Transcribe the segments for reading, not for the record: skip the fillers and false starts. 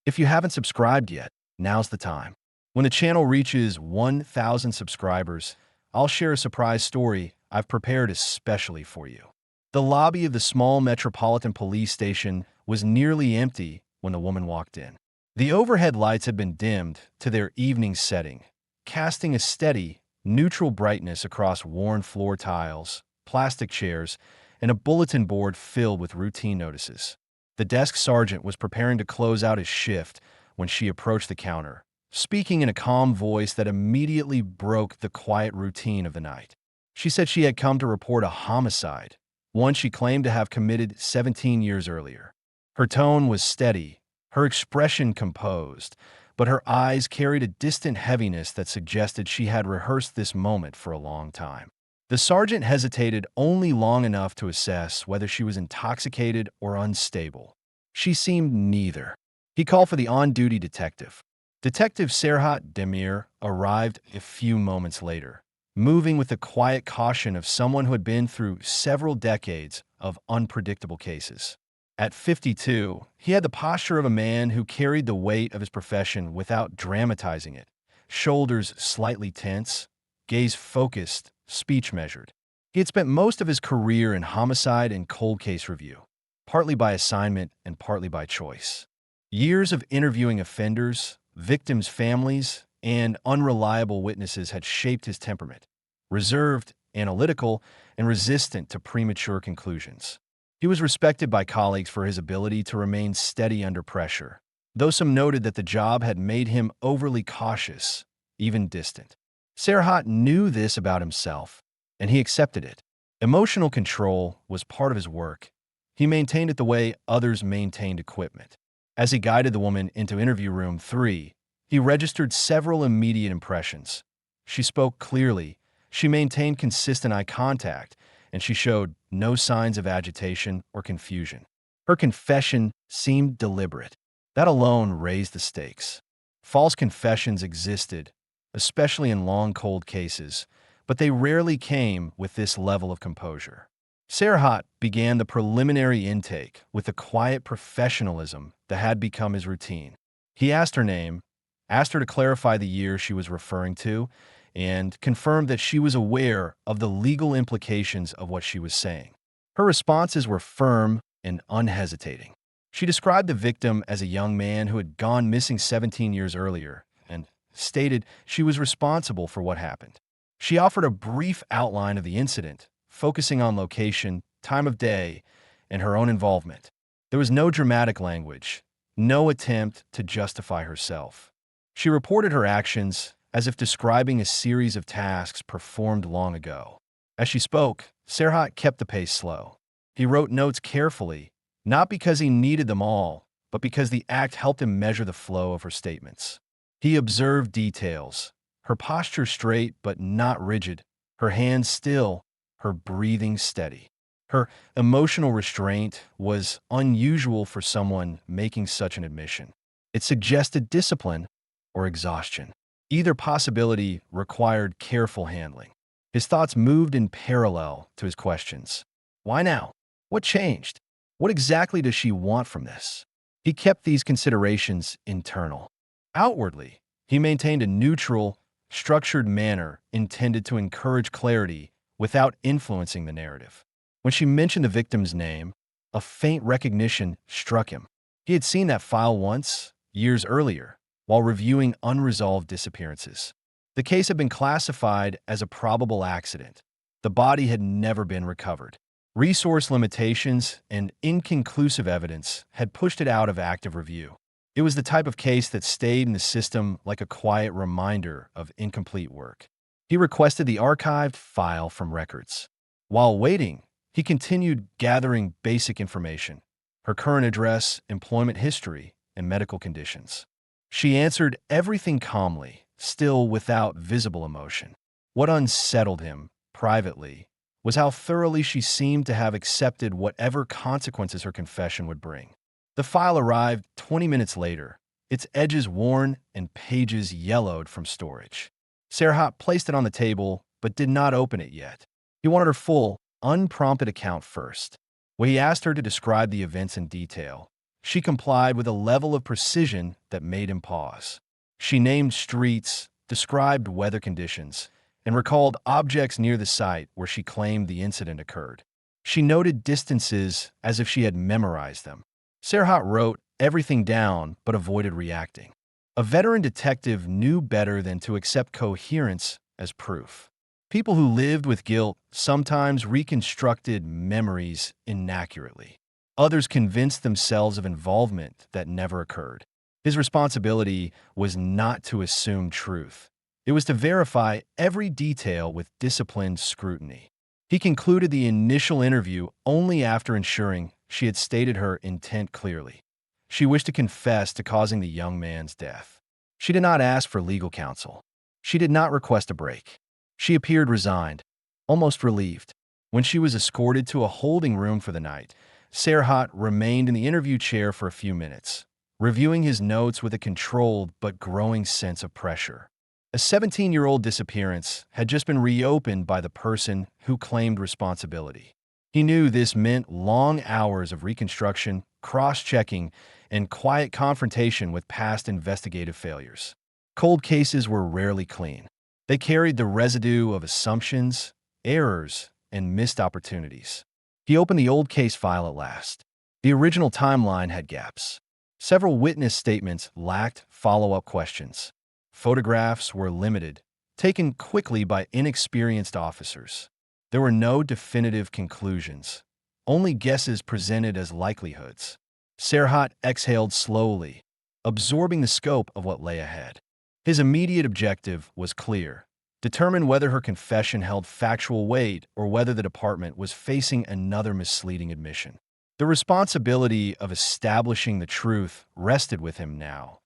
If you haven't subscribed yet, now's the time. When the channel reaches 1,000 subscribers, I'll share a surprise story I've prepared especially for you. The lobby of the small metropolitan police station was nearly empty when the woman walked in. The overhead lights had been dimmed to their evening setting, casting a steady, neutral brightness across worn floor tiles, plastic chairs, and a bulletin board filled with routine notices. The desk sergeant was preparing to close out his shift when she approached the counter, speaking in a calm voice that immediately broke the quiet routine of the night. She said she had come to report a homicide, one she claimed to have committed 17 years earlier. Her tone was steady, her expression composed, but her eyes carried a distant heaviness that suggested she had rehearsed this moment for a long time. The sergeant hesitated only long enough to assess whether she was intoxicated or unstable. She seemed neither. He called for the on-duty detective. Detective Serhat Demir arrived a few moments later, moving with the quiet caution of someone who had been through several decades of unpredictable cases. At 52, he had the posture of a man who carried the weight of his profession without dramatizing it, shoulders slightly tense, gaze focused, speech measured. He had spent most of his career in homicide and cold case review, partly by assignment and partly by choice. Years of interviewing offenders, victims' families, and unreliable witnesses had shaped his temperament, reserved, analytical, and resistant to premature conclusions. He was respected by colleagues for his ability to remain steady under pressure, though some noted that the job had made him overly cautious, even distant. Serhat knew this about himself, and he accepted it. Emotional control was part of his work. He maintained it the way others maintained equipment. As he guided the woman into interview room 3, he registered several immediate impressions. She spoke clearly, she maintained consistent eye contact, and she showed no signs of agitation or confusion. Her confession seemed deliberate. That alone raised the stakes. False confessions existed, especially in long, cold cases, but they rarely came with this level of composure. Serhat began the preliminary intake with the quiet professionalism that had become his routine. He asked her name, asked her to clarify the year she was referring to, and confirmed that she was aware of the legal implications of what she was saying. Her responses were firm and unhesitating. She described the victim as a young man who had gone missing 17 years earlier and stated she was responsible for what happened. She offered a brief outline of the incident, focusing on location, time of day, and her own involvement. There was no dramatic language, no attempt to justify herself. She reported her actions as if describing a series of tasks performed long ago. As she spoke, Serhat kept the pace slow. He wrote notes carefully, not because he needed them all, but because the act helped him measure the flow of her statements. He observed details, her posture straight but not rigid, her hands still, her breathing steady. Her emotional restraint was unusual for someone making such an admission. It suggested discipline or exhaustion. Either possibility required careful handling. His thoughts moved in parallel to his questions. Why now? What changed? What exactly does she want from this? He kept these considerations internal. Outwardly, he maintained a neutral, structured manner intended to encourage clarity without influencing the narrative. When she mentioned the victim's name, a faint recognition struck him. He had seen that file once, years earlier, while reviewing unresolved disappearances. The case had been classified as a probable accident. The body had never been recovered. Resource limitations and inconclusive evidence had pushed it out of active review. It was the type of case that stayed in the system like a quiet reminder of incomplete work. He requested the archived file from records. While waiting, he continued gathering basic information: her current address, employment history, and medical conditions. She answered everything calmly, still without visible emotion. What unsettled him, privately, was how thoroughly she seemed to have accepted whatever consequences her confession would bring. The file arrived 20 minutes later, its edges worn and pages yellowed from storage. Serhat placed it on the table, but did not open it yet. He wanted her full, unprompted account first. When he asked her to describe the events in detail, She complied with a level of precision that made him pause. She named streets, described weather conditions, and recalled objects near the site where she claimed the incident occurred. She noted distances as if she had memorized them. Serhat wrote everything down but avoided reacting. A veteran detective knew better than to accept coherence as proof. People who lived with guilt sometimes reconstructed memories inaccurately. Others convinced themselves of involvement that never occurred. His responsibility was not to assume truth. It was to verify every detail with disciplined scrutiny. He concluded the initial interview only after ensuring she had stated her intent clearly. She wished to confess to causing the young man's death. She did not ask for legal counsel. She did not request a break. She appeared resigned, almost relieved. When she was escorted to a holding room for the night, Serhat remained in the interview chair for a few minutes, reviewing his notes with a controlled but growing sense of pressure. A 17-year-old disappearance had just been reopened by the person who claimed responsibility. He knew this meant long hours of reconstruction, cross-checking, and quiet confrontation with past investigative failures. Cold cases were rarely clean. They carried the residue of assumptions, errors, and missed opportunities. He opened the old case file at last. The original timeline had gaps. Several witness statements lacked follow-up questions. Photographs were limited, taken quickly by inexperienced officers. There were no definitive conclusions, only guesses presented as likelihoods. Serhat exhaled slowly, absorbing the scope of what lay ahead. His immediate objective was clear: determine whether her confession held factual weight or whether the department was facing another misleading admission. The responsibility of establishing the truth rested with him now,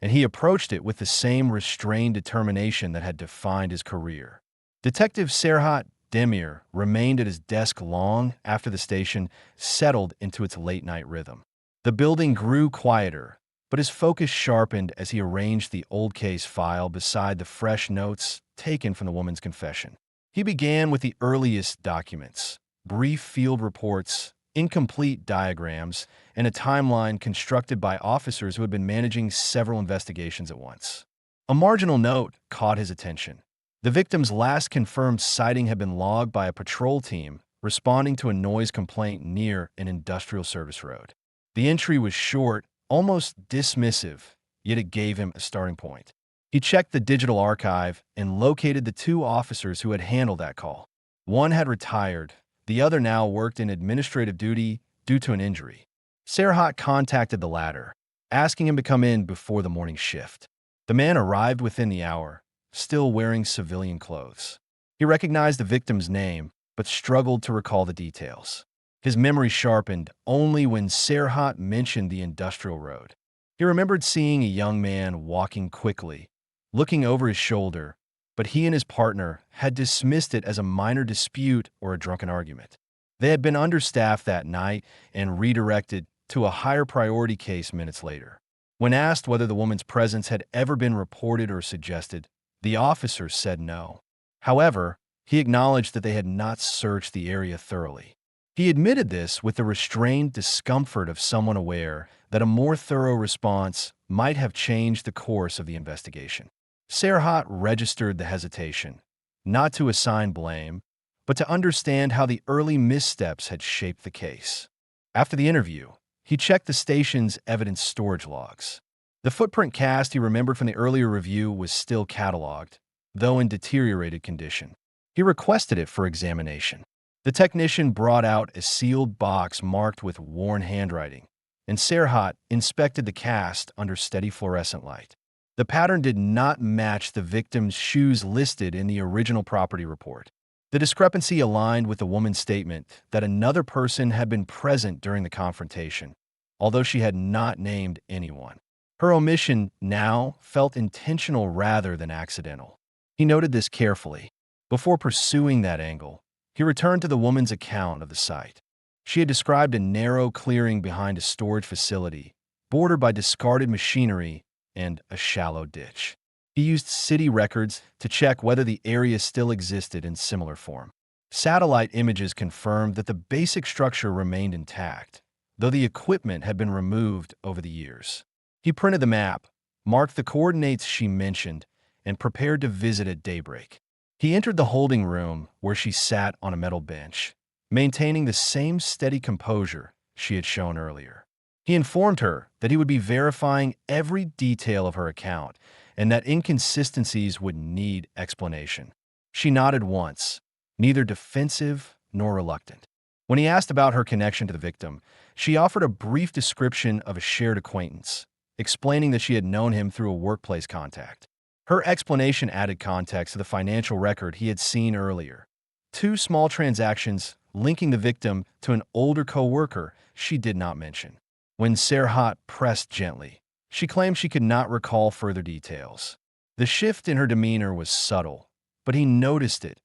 and he approached it with the same restrained determination that had defined his career. Detective Serhat Demir remained at his desk long after the station settled into its late-night rhythm. The building grew quieter, but his focus sharpened as he arranged the old case file beside the fresh notes taken from the woman's confession. He began with the earliest documents: brief field reports, incomplete diagrams, and a timeline constructed by officers who had been managing several investigations at once. A marginal note caught his attention. The victim's last confirmed sighting had been logged by a patrol team responding to a noise complaint near an industrial service road. The entry was short, almost dismissive, yet it gave him a starting point. He checked the digital archive and located the two officers who had handled that call. One had retired, the other now worked in administrative duty due to an injury. Serhat contacted the latter, asking him to come in before the morning shift. The man arrived within the hour, still wearing civilian clothes. He recognized the victim's name, but struggled to recall the details. His memory sharpened only when Serhat mentioned the industrial road. He remembered seeing a young man walking quickly, looking over his shoulder, but he and his partner had dismissed it as a minor dispute or a drunken argument. They had been understaffed that night and redirected to a higher priority case minutes later. When asked whether the woman's presence had ever been reported or suggested, the officer said no. However, he acknowledged that they had not searched the area thoroughly. He admitted this with the restrained discomfort of someone aware that a more thorough response might have changed the course of the investigation. Serhat registered the hesitation, not to assign blame, but to understand how the early missteps had shaped the case. After the interview, he checked the station's evidence storage logs. The footprint cast he remembered from the earlier review was still cataloged, though in deteriorated condition. He requested it for examination. The technician brought out a sealed box marked with worn handwriting, and Serhat inspected the cast under steady fluorescent light. The pattern did not match the victim's shoes listed in the original property report. The discrepancy aligned with the woman's statement that another person had been present during the confrontation, although she had not named anyone. Her omission now felt intentional rather than accidental. He noted this carefully. Before pursuing that angle, he returned to the woman's account of the site. She had described a narrow clearing behind a storage facility, bordered by discarded machinery and a shallow ditch. He used city records to check whether the area still existed in similar form. Satellite images confirmed that the basic structure remained intact, though the equipment had been removed over the years. He printed the map, marked the coordinates she mentioned, and prepared to visit at daybreak. He entered the holding room where she sat on a metal bench, maintaining the same steady composure she had shown earlier. He informed her that he would be verifying every detail of her account and that inconsistencies would need explanation. She nodded once, neither defensive nor reluctant. When he asked about her connection to the victim, she offered a brief description of a shared acquaintance, explaining that she had known him through a workplace contact. Her explanation added context to the financial record he had seen earlier. Two small transactions linking the victim to an older co-worker she did not mention. When Serhat pressed gently, she claimed she could not recall further details. The shift in her demeanor was subtle, but he noticed it.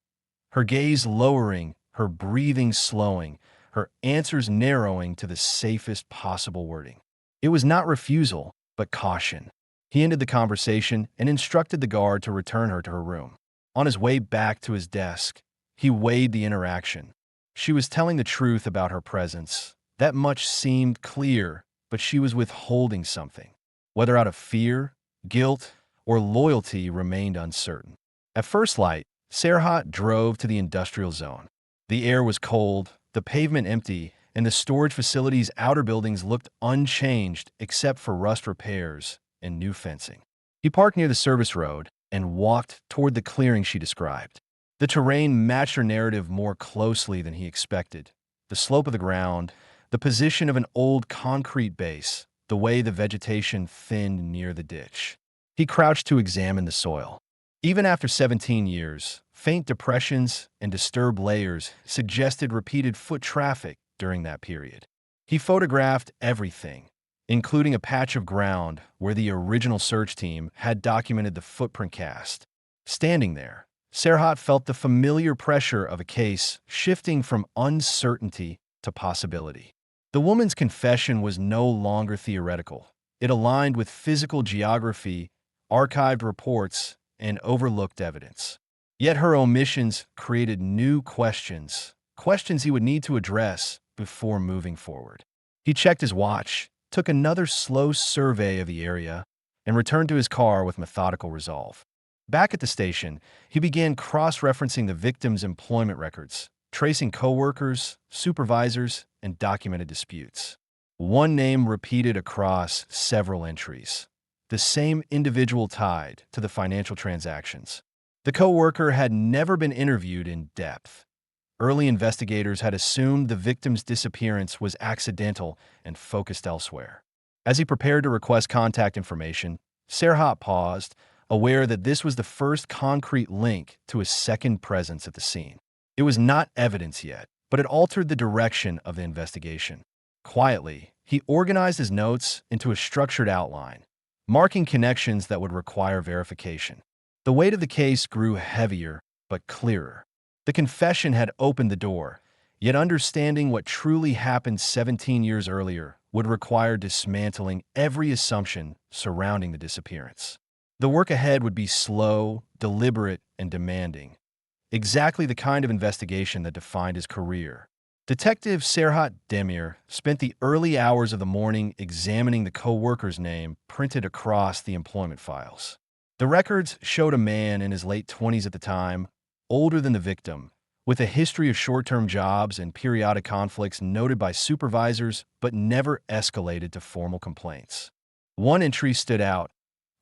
Her gaze lowering, her breathing slowing, her answers narrowing to the safest possible wording. It was not refusal, but caution. He ended the conversation and instructed the guard to return her to her room. On his way back to his desk, he weighed the interaction. She was telling the truth about her presence. That much seemed clear, but she was withholding something. Whether out of fear, guilt, or loyalty remained uncertain. At first light, Serhat drove to the industrial zone. The air was cold, the pavement empty, and the storage facility's outer buildings looked unchanged except for rust repairs and new fencing. He parked near the service road and walked toward the clearing she described. The terrain matched her narrative more closely than he expected. The slope of the ground, the position of an old concrete base, the way the vegetation thinned near the ditch. He crouched to examine the soil. Even after 17 years, faint depressions and disturbed layers suggested repeated foot traffic during that period. He photographed everything, including a patch of ground where the original search team had documented the footprint cast. Standing there, Serhat felt the familiar pressure of a case shifting from uncertainty to possibility. The woman's confession was no longer theoretical. It aligned with physical geography, archived reports, and overlooked evidence. Yet her omissions created new questions he would need to address before moving forward. He checked his watch, took another slow survey of the area, and returned to his car with methodical resolve. Back at the station, he began cross-referencing the victim's employment records, tracing coworkers, supervisors, and documented disputes. One name repeated across several entries, the same individual tied to the financial transactions. The coworker had never been interviewed in depth. Early investigators had assumed the victim's disappearance was accidental and focused elsewhere. As he prepared to request contact information, Serhat paused, aware that this was the first concrete link to his second presence at the scene. It was not evidence yet, but it altered the direction of the investigation. Quietly, he organized his notes into a structured outline, marking connections that would require verification. The weight of the case grew heavier, but clearer. The confession had opened the door, yet understanding what truly happened 17 years earlier would require dismantling every assumption surrounding the disappearance. The work ahead would be slow, deliberate, and demanding. Exactly the kind of investigation that defined his career. Detective Serhat Demir spent the early hours of the morning examining the co-worker's name printed across the employment files. The records showed a man in his late 20s at the time, older than the victim, with a history of short-term jobs and periodic conflicts noted by supervisors but never escalated to formal complaints. One entry stood out,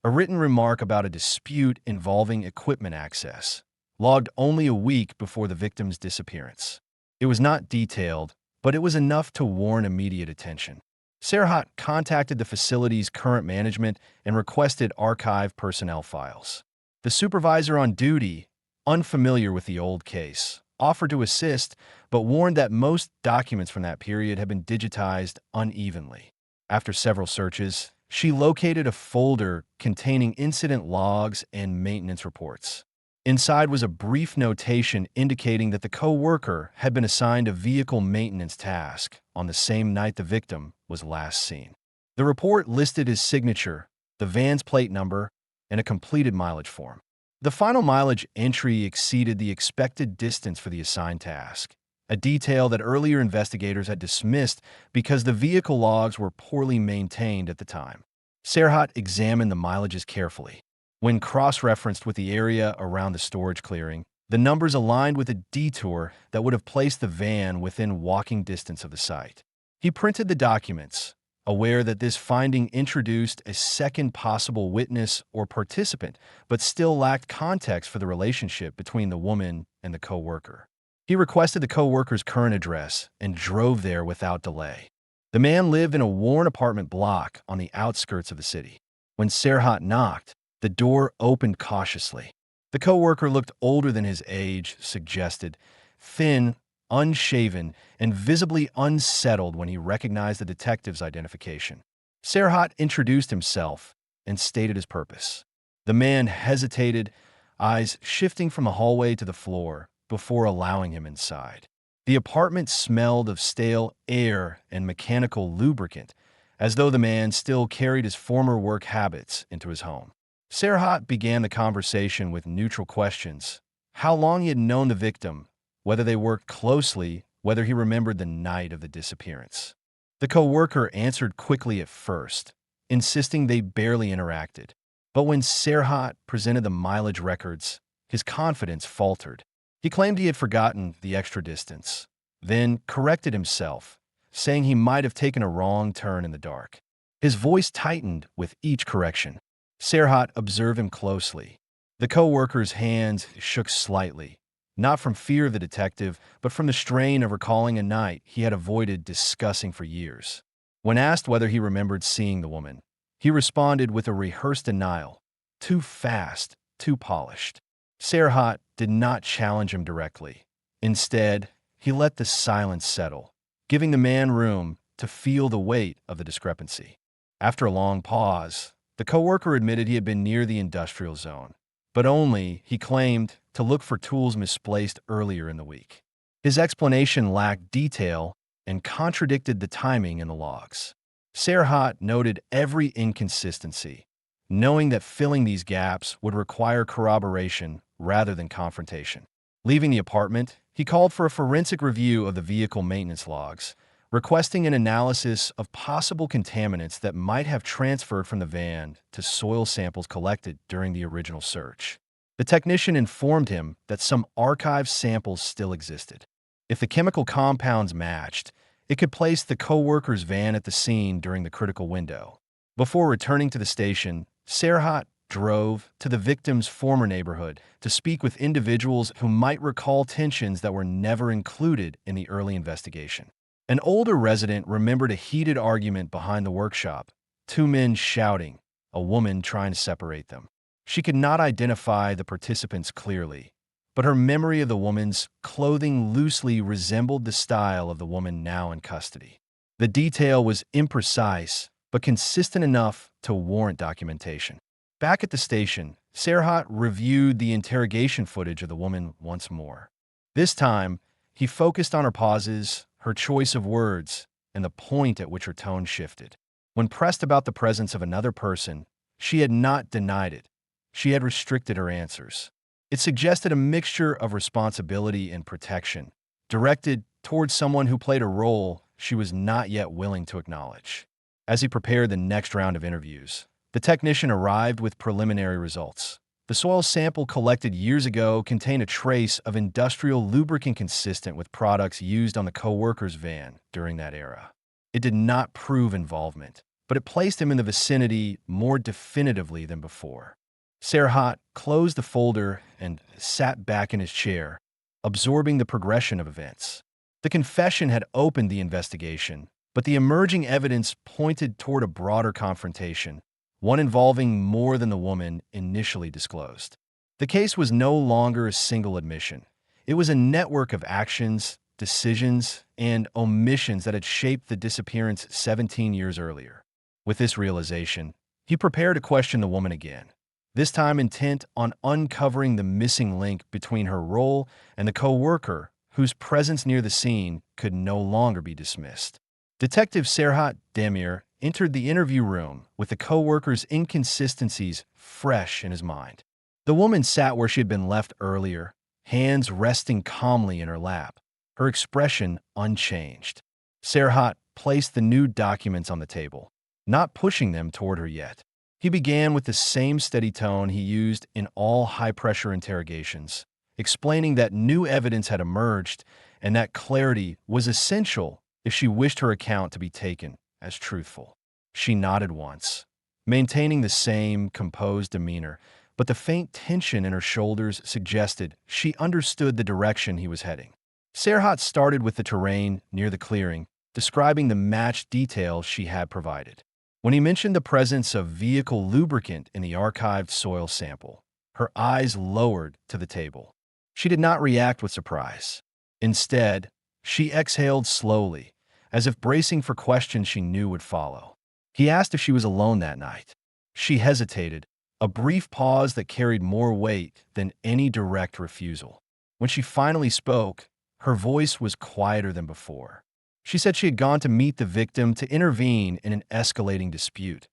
a written remark about a dispute involving equipment access, logged only a week before the victim's disappearance. It was not detailed, but it was enough to warrant immediate attention. Serhat contacted the facility's current management and requested archived personnel files. The supervisor on duty, unfamiliar with the old case, offered to assist, but warned that most documents from that period had been digitized unevenly. After several searches, she located a folder containing incident logs and maintenance reports. Inside was a brief notation indicating that the co-worker had been assigned a vehicle maintenance task on the same night the victim was last seen. The report listed his signature, the van's plate number, and a completed mileage form. The final mileage entry exceeded the expected distance for the assigned task, a detail that earlier investigators had dismissed because the vehicle logs were poorly maintained at the time. Serhat examined the mileages carefully. When cross-referenced with the area around the storage clearing, the numbers aligned with a detour that would have placed the van within walking distance of the site. He printed the documents, aware that this finding introduced a second possible witness or participant, but still lacked context for the relationship between the woman and the co-worker. He requested the co-worker's current address and drove there without delay. The man lived in a worn apartment block on the outskirts of the city. When Serhat knocked, the door opened cautiously. The co-worker looked older than his age suggested, thin, unshaven, and visibly unsettled when he recognized the detective's identification. Serhat introduced himself and stated his purpose. The man hesitated, eyes shifting from the hallway to the floor, before allowing him inside. The apartment smelled of stale air and mechanical lubricant, as though the man still carried his former work habits into his home. Serhat began the conversation with neutral questions: how long he had known the victim, whether they worked closely, whether he remembered the night of the disappearance. The co-worker answered quickly at first, insisting they barely interacted. But when Serhat presented the mileage records, his confidence faltered. He claimed he had forgotten the extra distance, then corrected himself, saying he might have taken a wrong turn in the dark. His voice tightened with each correction. Serhat observed him closely. The co-worker's hands shook slightly, not from fear of the detective, but from the strain of recalling a night he had avoided discussing for years. When asked whether he remembered seeing the woman, he responded with a rehearsed denial, too fast, too polished. Serhat did not challenge him directly. Instead, he let the silence settle, giving the man room to feel the weight of the discrepancy. After a long pause, the co-worker admitted he had been near the industrial zone, but only, he claimed, to look for tools misplaced earlier in the week. His explanation lacked detail and contradicted the timing in the logs. Serhat noted every inconsistency, knowing that filling these gaps would require corroboration rather than confrontation. Leaving the apartment, he called for a forensic review of the vehicle maintenance logs, requesting an analysis of possible contaminants that might have transferred from the van to soil samples collected during the original search. The technician informed him that some archived samples still existed. If the chemical compounds matched, it could place the co-worker's van at the scene during the critical window. Before returning to the station, Serhat drove to the victim's former neighborhood to speak with individuals who might recall tensions that were never included in the early investigation. An older resident remembered a heated argument behind the workshop, two men shouting, a woman trying to separate them. She could not identify the participants clearly, but her memory of the woman's clothing loosely resembled the style of the woman now in custody. The detail was imprecise, but consistent enough to warrant documentation. Back at the station, Serhat reviewed the interrogation footage of the woman once more. This time, he focused on her pauses, her choice of words, and the point at which her tone shifted. When pressed about the presence of another person, she had not denied it. She had restricted her answers. It suggested a mixture of responsibility and protection, directed towards someone who played a role she was not yet willing to acknowledge. As he prepared the next round of interviews, the technician arrived with preliminary results. The soil sample collected years ago contained a trace of industrial lubricant consistent with products used on the co-worker's van during that era. It did not prove involvement, but it placed him in the vicinity more definitively than before. Serhat closed the folder and sat back in his chair, absorbing the progression of events. The confession had opened the investigation, but the emerging evidence pointed toward a broader confrontation, one involving more than the woman initially disclosed. The case was no longer a single admission. It was a network of actions, decisions, and omissions that had shaped the disappearance 17 years earlier. With this realization, he prepared to question the woman again, this time intent on uncovering the missing link between her role and the co-worker whose presence near the scene could no longer be dismissed. Detective Serhat Demir entered the interview room with the co-worker's inconsistencies fresh in his mind. The woman sat where she had been left earlier, hands resting calmly in her lap. her expression unchanged. Serhat placed the new documents on the table, not pushing them toward her yet. He began with the same steady tone he used in all high-pressure interrogations, explaining that new evidence had emerged and that clarity was essential if she wished her account to be taken as truthful. She nodded once, maintaining the same composed demeanor, but the faint tension in her shoulders suggested she understood the direction he was heading. Serhat started with the terrain near the clearing, describing the matched details she had provided. When he mentioned the presence of vehicle lubricant in the archived soil sample, her eyes lowered to the table. She did not react with surprise. Instead, she exhaled slowly, as if bracing for questions she knew would follow. He asked if she was alone that night. She hesitated, a brief pause that carried more weight than any direct refusal. When she finally spoke, her voice was quieter than before. She said she had gone to meet the victim to intervene in an escalating dispute,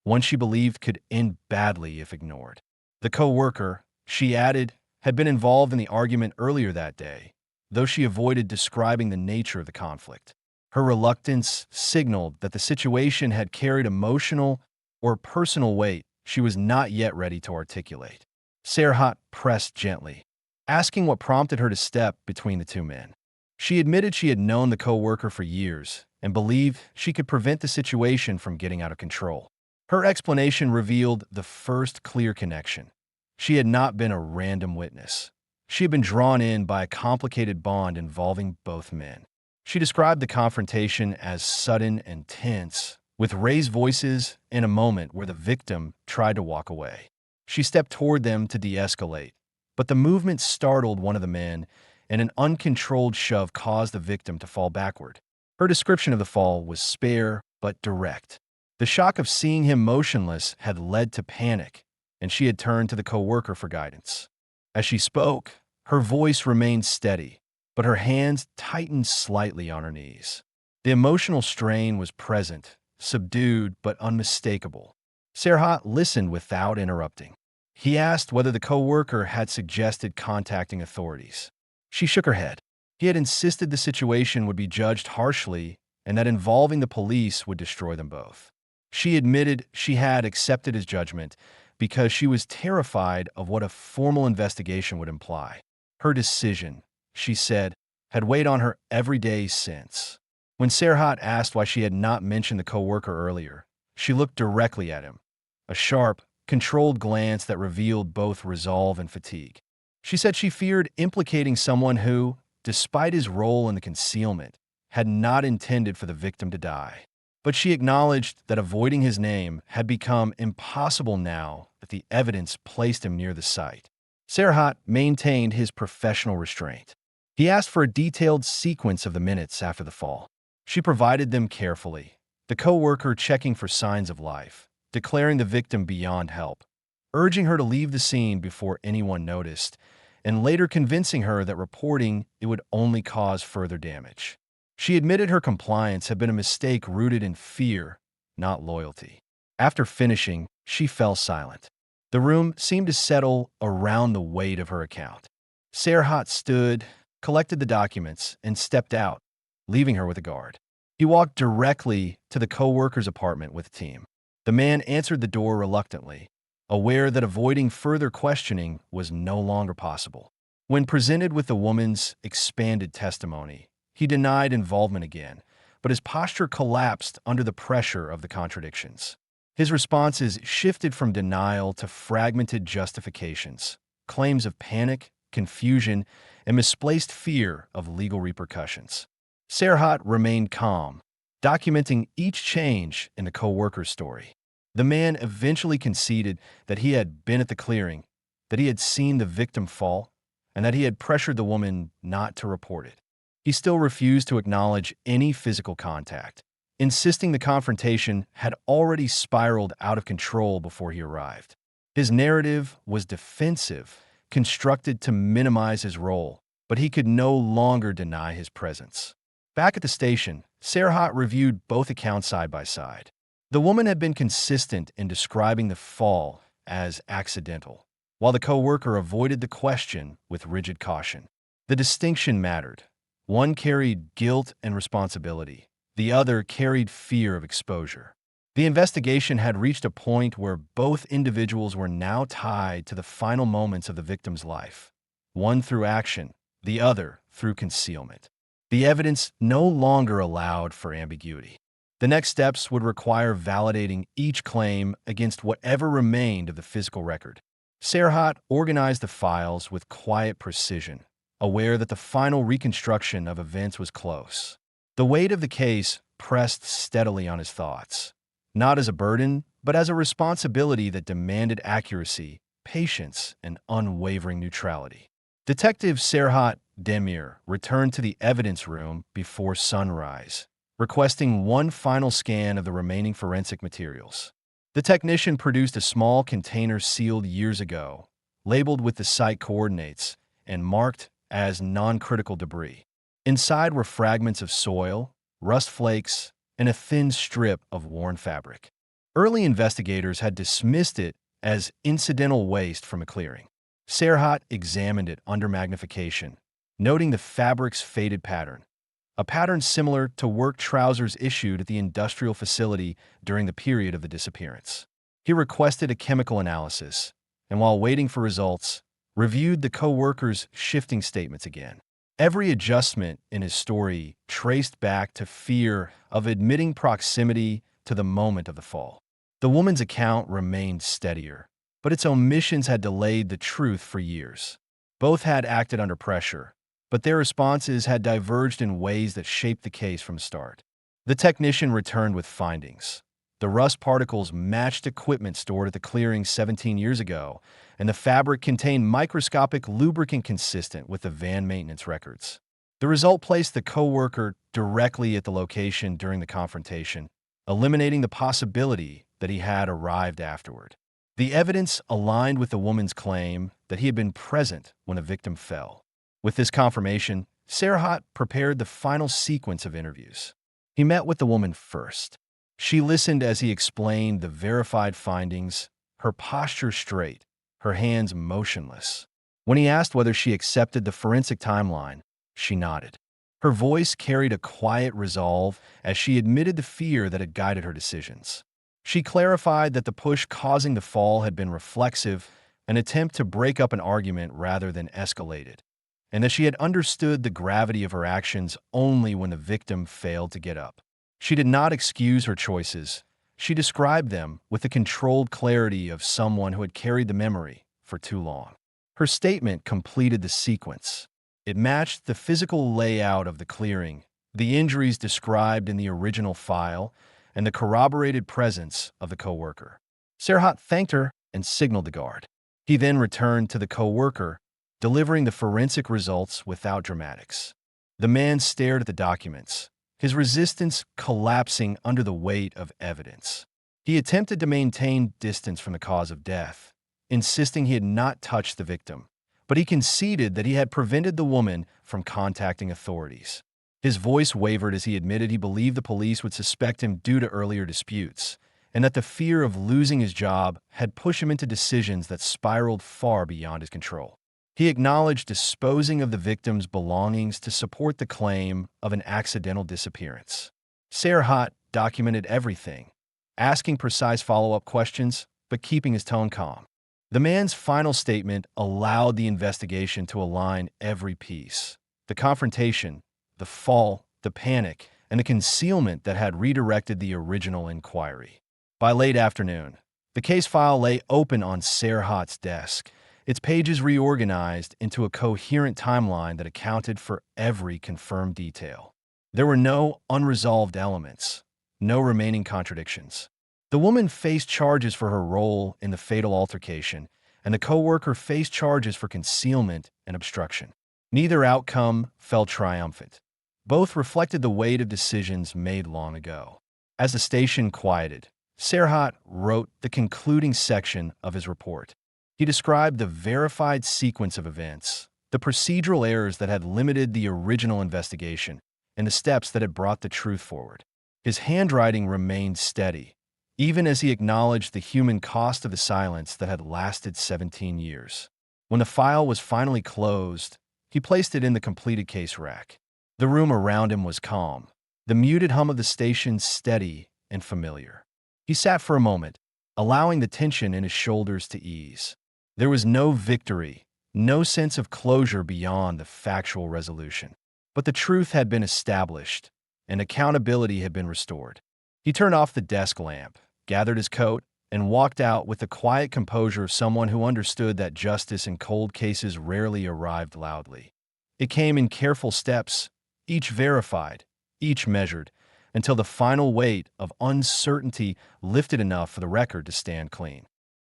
one she believed could end badly if ignored. The co-worker, she added, had been involved in the argument earlier that day, though she avoided describing the nature of the conflict. Her reluctance signaled that the situation had carried emotional or personal weight she was not yet ready to articulate. Serhat pressed gently, asking what prompted her to step between the two men. She admitted she had known the co-worker for years and believed she could prevent the situation from getting out of control. Her explanation revealed the first clear connection. She had not been a random witness. She had been drawn in by a complicated bond involving both men. She described the confrontation as sudden and tense, with raised voices and a moment where the victim tried to walk away. She stepped toward them to de-escalate, but the movement startled one of the men, and an uncontrolled shove caused the victim to fall backward. Her description of the fall was spare but direct. The shock of seeing him motionless had led to panic, and she had turned to the co-worker for guidance. As she spoke, her voice remained steady, but her hands tightened slightly on her knees. The emotional strain was present, subdued but unmistakable. Serhat listened without interrupting. He asked whether the co-worker had suggested contacting authorities. She shook her head. He had insisted the situation would be judged harshly and that involving the police would destroy them both. She admitted she had accepted his judgment because she was terrified of what a formal investigation would imply. Her decision, she said, had weighed on her every day since. When Serhat asked why she had not mentioned the co-worker earlier, she looked directly at him, a sharp, controlled glance that revealed both resolve and fatigue. She said she feared implicating someone who, despite his role in the concealment, had not intended for the victim to die. But she acknowledged that avoiding his name had become impossible now that the evidence placed him near the site. Serhat maintained his professional restraint. He asked for a detailed sequence of the minutes after the fall. She provided them carefully, the co-worker checking for signs of life, declaring the victim beyond help, urging her to leave the scene before anyone noticed, and later convincing her that reporting it would only cause further damage. She admitted her compliance had been a mistake rooted in fear, not loyalty. After finishing, she fell silent. The room seemed to settle around the weight of her account. Serhat stood, collected the documents, and stepped out, leaving her with a guard. He walked directly to the co-worker's apartment with the team. The man answered the door reluctantly, aware that avoiding further questioning was no longer possible. When presented with the woman's expanded testimony, he denied involvement again, but his posture collapsed under the pressure of the contradictions. His responses shifted from denial to fragmented justifications, claims of panic, confusion, and misplaced fear of legal repercussions. Serhat remained calm, documenting each change in the co-worker's story. The man eventually conceded that he had been at the clearing, that he had seen the victim fall, and that he had pressured the woman not to report it. He still refused to acknowledge any physical contact, insisting the confrontation had already spiraled out of control before he arrived. His narrative was defensive, constructed to minimize his role, but he could no longer deny his presence. Back at the station, Serhat reviewed both accounts side by side. The woman had been consistent in describing the fall as accidental, while the co-worker avoided the question with rigid caution. The distinction mattered. One carried guilt and responsibility. The other carried fear of exposure. The investigation had reached a point where both individuals were now tied to the final moments of the victim's life, one through action, the other through concealment. The evidence no longer allowed for ambiguity. The next steps would require validating each claim against whatever remained of the physical record. Serhat organized the files with quiet precision, aware that the final reconstruction of events was close. The weight of the case pressed steadily on his thoughts, not as a burden, but as a responsibility that demanded accuracy, patience, and unwavering neutrality. Detective Serhat Demir returned to the evidence room before sunrise, requesting one final scan of the remaining forensic materials. The technician produced a small container sealed years ago, labeled with the site coordinates, and marked as non-critical debris. Inside were fragments of soil, rust flakes, and a thin strip of worn fabric. Early investigators had dismissed it as incidental waste from a clearing. Serhat examined it under magnification, noting the fabric's faded pattern, a pattern similar to work trousers issued at the industrial facility during the period of the disappearance. He requested a chemical analysis, and while waiting for results, reviewed the co-workers' shifting statements again. Every adjustment in his story traced back to fear of admitting proximity to the moment of the fall. The woman's account remained steadier, but its omissions had delayed the truth for years. Both had acted under pressure, but their responses had diverged in ways that shaped the case from the start. The technician returned with findings. The rust particles matched equipment stored at the clearing 17 years ago, and the fabric contained microscopic lubricant consistent with the van maintenance records. The result placed the co-worker directly at the location during the confrontation, eliminating the possibility that he had arrived afterward. The evidence aligned with the woman's claim that he had been present when the victim fell. With this confirmation, Serhat prepared the final sequence of interviews. He met with the woman first. She listened as he explained the verified findings, her posture straight, her hands motionless. When he asked whether she accepted the forensic timeline, she nodded. Her voice carried a quiet resolve as she admitted the fear that had guided her decisions. She clarified that the push causing the fall had been reflexive, an attempt to break up an argument rather than escalate it, and that she had understood the gravity of her actions only when the victim failed to get up. She did not excuse her choices. She described them with the controlled clarity of someone who had carried the memory for too long. Her statement completed the sequence. It matched the physical layout of the clearing, the injuries described in the original file, and the corroborated presence of the co-worker. Serhat thanked her and signaled the guard. He then returned to the co-worker, delivering the forensic results without dramatics. The man stared at the documents, his resistance collapsing under the weight of evidence. He attempted to maintain distance from the cause of death, insisting he had not touched the victim, but he conceded that he had prevented the woman from contacting authorities. His voice wavered as he admitted he believed the police would suspect him due to earlier disputes, and that the fear of losing his job had pushed him into decisions that spiraled far beyond his control. He acknowledged disposing of the victim's belongings to support the claim of an accidental disappearance. Serhat documented everything, asking precise follow-up questions, but keeping his tone calm. The man's final statement allowed the investigation to align every piece. The confrontation, the fall, the panic, and the concealment that had redirected the original inquiry. By late afternoon, the case file lay open on Serhat's desk, its pages reorganized into a coherent timeline that accounted for every confirmed detail. There were no unresolved elements, no remaining contradictions. The woman faced charges for her role in the fatal altercation, and the co-worker faced charges for concealment and obstruction. Neither outcome felt triumphant. Both reflected the weight of decisions made long ago. As the station quieted, Serhat wrote the concluding section of his report. He described the verified sequence of events, the procedural errors that had limited the original investigation, and the steps that had brought the truth forward. His handwriting remained steady, even as he acknowledged the human cost of the silence that had lasted 17 years. When the file was finally closed, he placed it in the completed case rack. The room around him was calm, the muted hum of the station steady and familiar. He sat for a moment, allowing the tension in his shoulders to ease. There was no victory, no sense of closure beyond the factual resolution. But the truth had been established, and accountability had been restored. He turned off the desk lamp, gathered his coat, and walked out with the quiet composure of someone who understood that justice in cold cases rarely arrived loudly. It came in careful steps, each verified, each measured, until the final weight of uncertainty lifted enough for the record to stand clean.